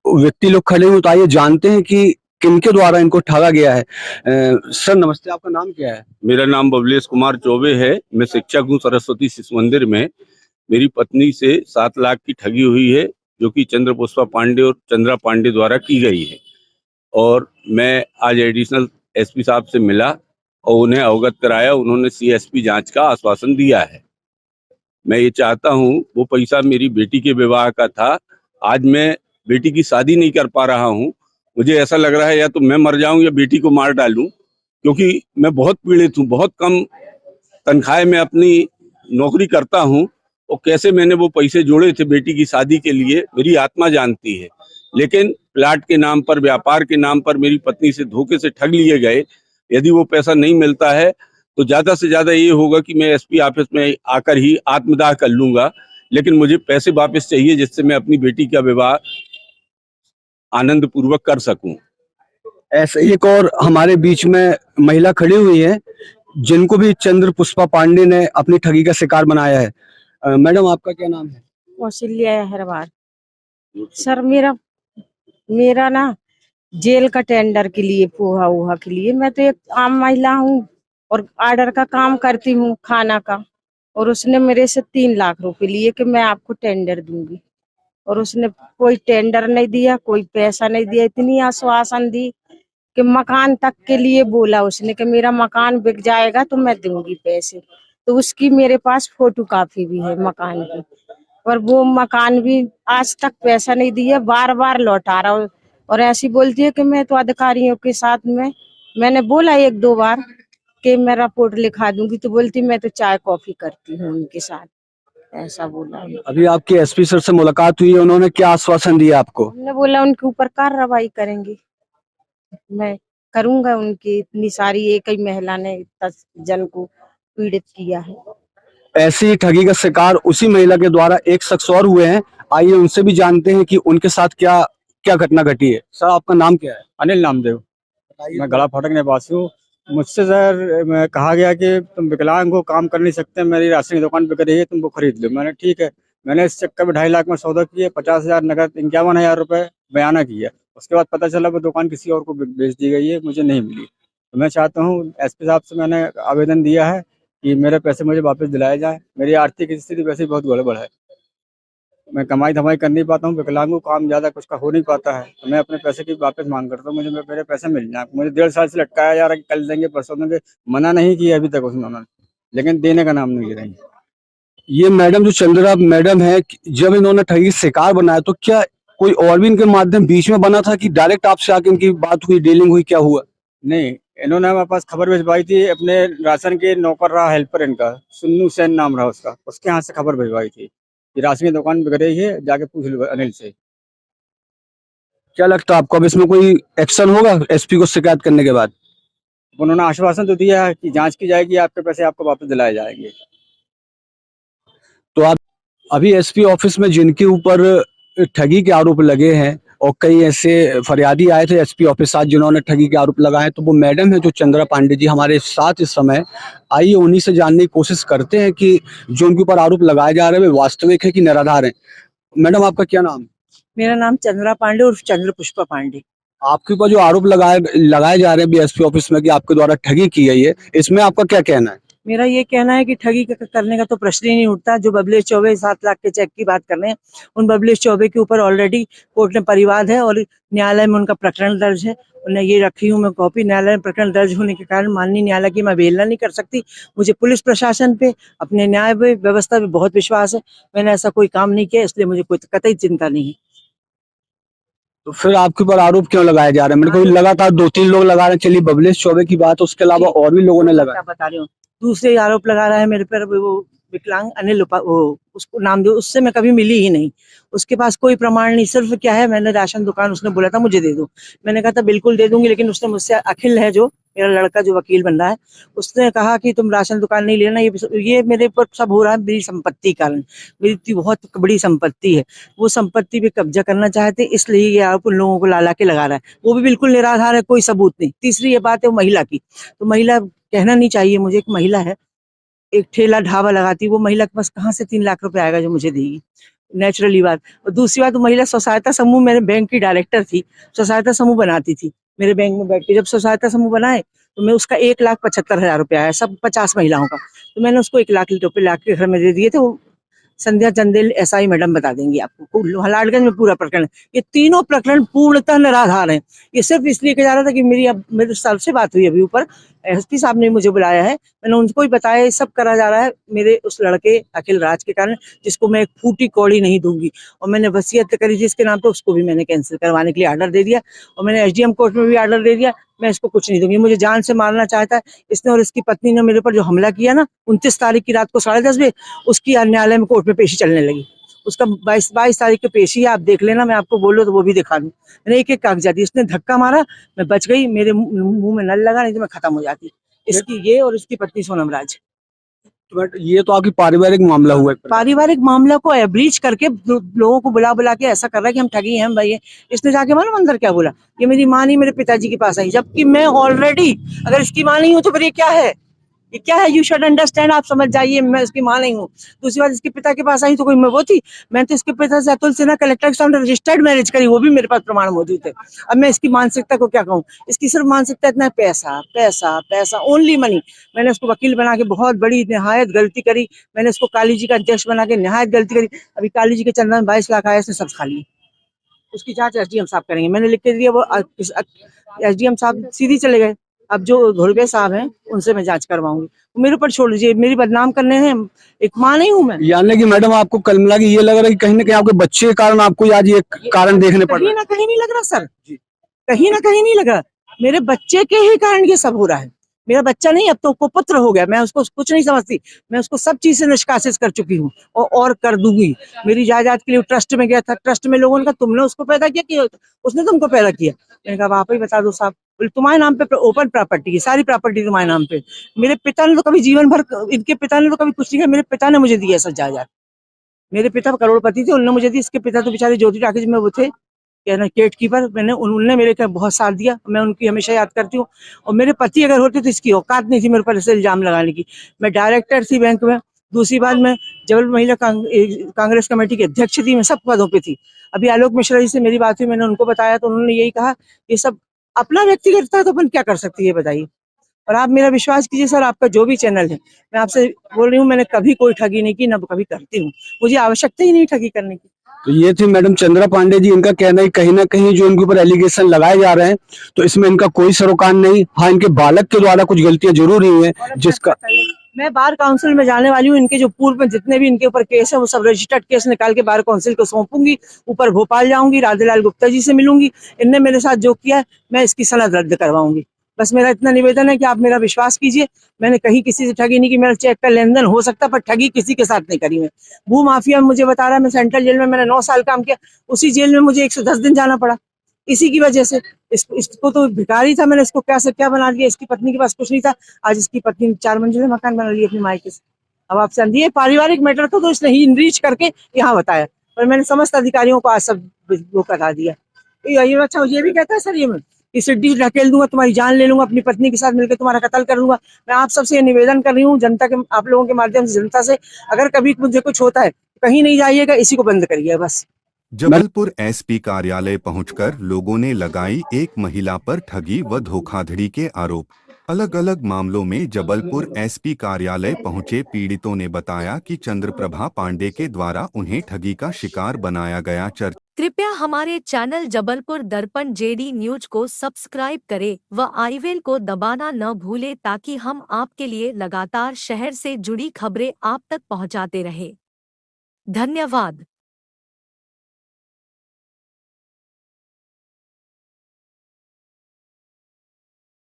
व्यक्ति लोग खड़े हुए, तो आइए जानते हैं कि किनके द्वारा इनको ठगा गया है। सर नमस्ते, आपका नाम क्या है? मेरा नाम बबलेश कुमार चौबे है। मैं शिक्षक हूँ सरस्वती शिशु मंदिर में। मेरी पत्नी से 7 लाख की ठगी हुई है, जो कि चंद्र पुष्पा पांडे और चंद्रा पांडे द्वारा की गई है। और मैं आज एडिशनल एसपी साहब से मिला और उन्हें अवगत कराया। उन्होंने सीएसपी जांच का आश्वासन दिया है। मैं ये चाहता हूँ, वो पैसा मेरी बेटी के विवाह का था। आज मैं बेटी की शादी नहीं कर पा रहा हूँ। मुझे ऐसा लग रहा है या तो मैं मर जाऊं या बेटी को मार डालूं, क्योंकि मैं बहुत पीड़ित हूँ। बहुत कम तनख्वाह में अपनी नौकरी करता हूँ और कैसे मैंने वो पैसे जोड़े थे बेटी की शादी के लिए, मेरी आत्मा जानती है। लेकिन प्लाट के नाम पर, व्यापार के नाम पर मेरी पत्नी से धोखे से ठग लिए गए। यदि वो पैसा नहीं मिलता है तो ज्यादा से ज्यादा ये होगा कि मैं एसपी ऑफिस में आकर ही आत्मदाह कर लूंगा। लेकिन मुझे पैसे वापस चाहिए, जिससे मैं अपनी बेटी का विवाह आनंद पूर्वक कर सकूं। ऐसे एक और हमारे बीच में महिला खड़ी हुई है, जिनको भी चंद्र पुष्पा पांडे ने अपनी ठगी का शिकार बनाया है। मैडम आपका क्या नाम है? कौशल्या हरवार। सर मेरा मेरा ना जेल का टेंडर के लिए, पोहा वोहा के लिए, मैं तो एक आम महिला हूँ और ऑर्डर का काम करती हूँ खाना का। और उसने मेरे से 3 लाख रुपए लिए कि मैं आपको टेंडर दूंगी, और उसने कोई टेंडर नहीं दिया, कोई पैसा नहीं दिया। इतनी आश्वासन दी कि मकान तक के लिए बोला उसने कि मेरा मकान बिक जाएगा तो मैं दूंगी पैसे। तो उसकी मेरे पास फोटो कॉपी भी है मकान की, पर वो मकान भी आज तक पैसा नहीं दिया, बार बार लौटा रहा। और ऐसी बोलती है कि मैं तो अधिकारियों के साथ में, मैंने बोला 1-2 बार कि मैं रिपोर्ट लिखा दूंगी, तो बोलती मैं तो चाय कॉफी करती हूँ उनके साथ, ऐसा बोला। अभी आपके एसपी सर से मुलाकात हुई है, उन्होंने क्या आश्वासन दिया आपको? हमने बोला उनके ऊपर कार्रवाई करेंगे, मैं करूंगा उनकी। इतनी सारी एक ही महिला ने 10 जन को पीड़ित किया है। ऐसी ही ठगी का शिकार उसी महिला के द्वारा एक शख्स और हुए हैं। आइए उनसे भी जानते हैं कि उनके साथ क्या क्या घटना घटी है। सर आपका नाम क्या है? अनिल नामदेव। मैं गला फाटक निवासी हूँ। मुझसे सर मैं कहा गया कि तुम विकलांग हो, काम कर नहीं सकते, मेरी राशन की दुकान बिक रही है, तुम वो खरीद लो। मैंने ठीक है। मैंने इस चक्कर में 2.5 लाख में सौदा किया, 50,000 नगद, 51,000 रुपये बयाना किया। उसके बाद पता चला वो दुकान किसी और को बेच दी गई है, मुझे नहीं मिली। तो मैं चाहता हूँ एसपी साहब से मैंने आवेदन दिया है कि मेरे पैसे मुझे वापस दिलाए जाए। मेरी आर्थिक स्थिति वैसे ही बहुत गड़बड़ है, मैं कमाई धमाई कर नहीं पाता हूँ, विकलांग हूँ, काम ज्यादा कुछ का हो नहीं पाता है। तो मैं अपने पैसे की वापस मांग करता हूँ, मुझे मेरे पैसे मिल जाए। मुझे 1.5 साल से लटकाया जा रहा है कि कल देंगे परसों देंगे, मना नहीं किया अभी तक उन्होंने, लेकिन देने का नाम नहीं ले रही। ये मैडम जो चंद्रा मैडम है, जब इन्होंने ठगी का शिकार बनाया तो क्या कोई और भी इनके माध्यम बीच में बना था कि डायरेक्ट आपसे आके इनकी बात हुई, डीलिंग हुई, क्या हुआ? नहीं, इन्होंने हमारे पास खबर भिजवाई थी, अपने राशन के नौकर रहा हेल्पर इनका, सुन्नू सेन नाम रहा उसका, उसके यहाँ से खबर भिजवाई थी कि राशन की दुकान बिक रही है, जाके पूछ लो अनिल से। क्या लगता है आपको अब इसमें कोई एक्शन होगा एसपी को शिकायत करने के बाद? उन्होंने आश्वासन तो दिया है कि जांच की जाएगी, आपके पैसे आपको वापस दिलाए जाएंगे। तो आप अभी एसपी ऑफिस में जिनके ऊपर ठगी के आरोप लगे हैं और कई ऐसे फरियादी आए थे एसपी ऑफिस आज जिन्होंने ठगी के आरोप लगाए, तो वो मैडम है जो चंद्रा पांडे जी हमारे साथ इस समय। आइए उन्हीं से जानने की कोशिश करते हैं कि जो उनके ऊपर आरोप लगाए जा रहे हैं वे वास्तविक है कि निराधार है। मैडम आपका क्या नाम? मेरा नाम चंद्रा पांडे उर्फ चंद्र पुष्पा पांडे। आपके ऊपर जो आरोप लगाए लगाए जा रहे हैं एसपी ऑफिस में कि आपके द्वारा ठगी की गई है, इसमें आपका क्या कहना है? मेरा ये कहना है कि ठगी करने का तो प्रश्न ही नहीं उठता। जो बबलेश चौबे 7 लाख के चेक की बात कर रहे हैं, उन बबलेश चौबे के ऊपर ऑलरेडी कोर्ट में परिवाद है और न्यायालय में उनका प्रकरण दर्ज है। उन्हें ये रखी हूँ मैं कॉपी। न्यायालय में प्रकरण दर्ज होने के कारण माननीय न्यायालय की मैं अवहेलना नहीं कर सकती। मुझे पुलिस प्रशासन पे, अपने न्याय व्यवस्था पे बहुत विश्वास है। मैंने ऐसा कोई काम नहीं किया, इसलिए मुझे कोई कतई चिंता नहीं है। तो फिर आपके ऊपर आरोप क्यों लगाए जा रहे हैं? मेरे को लगातार 2-3 लोग लगा रहे हैं। चलिए बबलेश चौबे की बात, उसके अलावा और भी लोगों ने लगाया। बता रही हूँ, दूसरे आरोप लगा रहा है मेरे पर वो विकलांग अनिल, वो उसको नाम दो, उससे मैं कभी मिली ही नहीं। उसके पास कोई प्रमाण नहीं। सिर्फ क्या है, मैंने राशन दुकान, उसने बोला था मुझे दे दो, मैंने कहा था बिल्कुल दे दूंगी। लेकिन उसने मुझसे, अखिल है जो मेरा लड़का जो वकील बन रहा है, उसने कहा कि तुम राशन दुकान नहीं लेना, ये मेरे पर सब हो रहा है मेरी संपत्ति कारण। मेरी इतनी बहुत बड़ी संपत्ति है, वो संपत्ति पे कब्जा करना चाहते, इसलिए ये आप उन लोगों को ला के लगा रहा है। वो भी बिल्कुल निराधार है, कोई सबूत नहीं। तीसरी ये बात है महिला की, तो महिला कहना नहीं चाहिए मुझे, एक महिला है, एक ठेला ढाबा लगाती, वो महिला के पास कहाँ से 3 लाख रुपए आएगा जो मुझे देगी? नेचुरली बात। और दूसरी बात, महिला स्व सहायता समूह, मेरे बैंक की डायरेक्टर थी, स्व सहायता समूह बनाती थी मेरे बैंक में बैठ के। जब स्व सहायता समूह बनाए तो मैं उसका 1,75,000 रुपया आया, सब 50 महिलाओं का। तो मैंने उसको 1,00,000 रुपये ला के घर में दे दिए थे। वो संध्या चंदेल एसआई मैडम बता देंगी आपको। लाडगंज में पूरा प्रकरण, ये तीनों प्रकरण पूर्णतः निराधार हैं। ये सिर्फ इसलिए किया जा रहा था कि मेरे साहब से बात हुई अभी ऊपर, एसपी साहब ने मुझे बुलाया है, मैंने उनको ही बताया ये सब करा जा रहा है मेरे उस लड़के अखिल राज के कारण, जिसको मैं एक फूटी कौड़ी नहीं दूंगी। और मैंने वसीयत करी थी इसके नाम पे, उसको भी मैंने कैंसिल करवाने के लिए ऑर्डर दे दिया। और मैंने एसडीएम कोर्ट में भी ऑर्डर दे दिया, मैं इसको कुछ नहीं दूंगी। मुझे जान से मारना चाहता है इसने और इसकी पत्नी ने मेरे पर जो हमला किया ना 29 तारीख की रात को 10:30 बजे, उसकी न्यायालय में कोर्ट में पेशी चलने लगी। उसका 22 तारीख की पेशी है, आप देख लेना, मैं आपको बोलो तो वो भी दिखा दूं। मैंने एक एक कागजात दी, इसने धक्का मारा, मैं बच गई, मेरे मुंह में नल लगा, नहीं तो मैं खत्म हो जाती। इसकी ये और इसकी पत्नी सोनम राज। बट ये तो आपकी पारिवारिक मामला हुआ है। पारिवारिक मामला को एब्रीच करके लोगों को बुला बुला के ऐसा कर रहा है कि हम ठगी हैं भाई। इसने जाके मालूम अंदर क्या बोला, ये मेरी माँ नहीं मेरे पिताजी के पास आई, जबकि मैं ऑलरेडी, अगर इसकी माँ नहीं हूँ तो फिर ये क्या है, ये क्या है, यू शुड अंडरस्टैंड, आप समझ जाइए, मैं इसकी माँ नहीं हूँ। दूसरी बात, इसके पिता के पास आई तो कोई मैं वो थी, मैं तो इसके पिता से अतुल सिन्हा कलेक्टर के सामने रजिस्टर्ड मैरिज करी, वो भी मेरे पास प्रमाण मौजूद है। अब मैं इसकी मानसिकता को क्या कहूँ, इसकी सिर्फ मानसिकता इतना है, पैसा पैसा पैसा, ओनली मनी। मैंने उसको वकील बना के बहुत बड़ी निहायत गलती करी, मैंने इसको काली जी का अध्यक्ष बना के निहायत गलती करी। अभी काली जी के चंदा में 22 लाख आया, इसने सब खा लिए। उसकी जांच एसडीएम साहब करेंगे, मैंने लिख के दिया, वो एसडीएम साहब सीधी चले गए। अब जो धुर्वे साहब हैं उनसे मैं जांच करवाऊंगी, मेरे ऊपर छोड़ दीजिए, मेरी बदनाम करने हैं, एक माँ नहीं हूँ मैं। यानी कि मैडम आपको कल मिला कि ये लग रहा है कि कहीं ना कहीं आपके बच्चे के कारण आपको आज ये कारण देखने पड़ रहा कहीं है। ना कहीं नहीं लग रहा सर, कहीं ना कहीं नहीं लग रहा, मेरे बच्चे के ही कारण ये सब हो रहा है। मेरा बच्चा नहीं, अब तो कुपुत्र हो गया, मैं उसको कुछ नहीं समझती, मैं उसको सब चीज से निष्कासित कर चुकी हूँ और कर दूंगी। मेरी जायदाद के लिए ट्रस्ट में गया था, ट्रस्ट में लोगों ने कहा तुमने उसको पैदा किया कि उसने तुमको पैदा किया। मैंने कहा आप ही बता दो साहब। बोले तुम्हारे नाम पे ओपन प्रॉपर्टी है, सारी प्रॉपर्टी तुम्हारे नाम पे। मेरे पिता ने तो कभी जीवन भर, इनके पिता ने तो कभी कुछ नहीं किया, मेरे पिता ने मुझे दिया सब जायदाद। मेरे पिता करोड़पति थे, उन्होंने मुझे दी, इसके पिता तो बेचारे ज्योति टाकीज में वो थे, क्या ना, गेट कीपर। उन्होंने मेरे का बहुत साथ दिया, मैं उनकी हमेशा याद करती हूँ। और मेरे पति अगर होते तो इसकी औकात नहीं थी मेरे पर ऐसे इल्जाम लगाने की। मैं डायरेक्टर थी बैंक में, दूसरी बात मैं जबलपुर महिला कांग्रेस कमेटी की अध्यक्ष थी, मैं सब पदों पे थी। अभी आलोक मिश्रा जी से मेरी बात हुई, मैंने उनको बताया तो उन्होंने यही कहा, ये सब अपना व्यक्ति करता है तो अपन क्या कर सकती है बताइए। और आप मेरा विश्वास कीजिए सर, आपका जो भी चैनल है, मैं आपसे बोल रही हूँ, मैंने कभी कोई ठगी नहीं की, न कभी करती हूँ, मुझे आवश्यकता ही नहीं ठगी करने की। तो ये थी मैडम चंद्रा पांडे जी, इनका कहना है कहीं ना कहीं जो इनके ऊपर एलिगेशन लगाए जा रहे हैं तो इसमें इनका कोई सरोकार नहीं। हाँ, इनके बालक के द्वारा कुछ गलतियां जरूर हुई हैं, जिसका मैं बार काउंसिल में जाने वाली हूँ, इनके जो पूर्व में जितने भी इनके ऊपर केस है वो सब रजिस्टर्ड केस निकाल के बार काउंसिल को सौंपूंगी। ऊपर भोपाल जाऊंगी, राधेलाल गुप्ता जी से मिलूंगी, इनने मेरे साथ जो किया है मैं इसकी सनद रद्द करवाऊंगी। बस मेरा इतना निवेदन है कि आप मेरा विश्वास कीजिए, मैंने कहीं किसी से ठगी नहीं की। मेरा चेक का लेन देन हो सकता है पर ठगी किसी के साथ नहीं करी मैं। भू माफिया मुझे बता रहा है, मैं सेंट्रल जेल में मैंने 9 साल काम किया, उसी जेल में मुझे 110 दिन जाना पड़ा इसी की वजह से। इसको तो भिखारी था, मैंने इसको क्या से क्या बना दिया। इसकी पत्नी के पास कुछ नहीं था, आज इसकी पत्नी ने 4 मंजिला मकान बना लिया अपनी मायके से। अब आप समझिए पारिवारिक मैटर था तो इसने ही इनरीच करके यहाँ बताया, पर मैंने समस्त अधिकारियों को आज सब वो करा दिया। ये अच्छा ये भी कहता है सर, ये मैं इस सिड्डी ढकेल दूंगा, तुम्हारी जान ले लूंगा, अपनी पत्नी के साथ मिलकर तुम्हारा कत्ल कर लूंगा। मैं आप सबसे ये निवेदन कर रही हूँ, जनता के, आप लोगों के माध्यम से जनता से, अगर कभी मुझे कुछ होता है कहीं नहीं जाइएगा, इसी को बंद करिए बस। जबलपुर एसपी कार्यालय पहुंचकर लोगों ने लगाई एक महिला पर ठगी व धोखाधड़ी के आरोप। अलग अलग मामलों में जबलपुर एसपी कार्यालय पहुंचे पीड़ितों ने बताया कि चंद्रप्रभा पांडे के द्वारा उन्हें ठगी का शिकार बनाया गया। कृपया हमारे चैनल जबलपुर दर्पण जेडी न्यूज को सब्सक्राइब करें व आई बेल को दबाना न भूलें ताकि हम आपके लिए लगातार शहर से जुड़ी खबरें आप तक पहुंचाते रहें। धन्यवाद।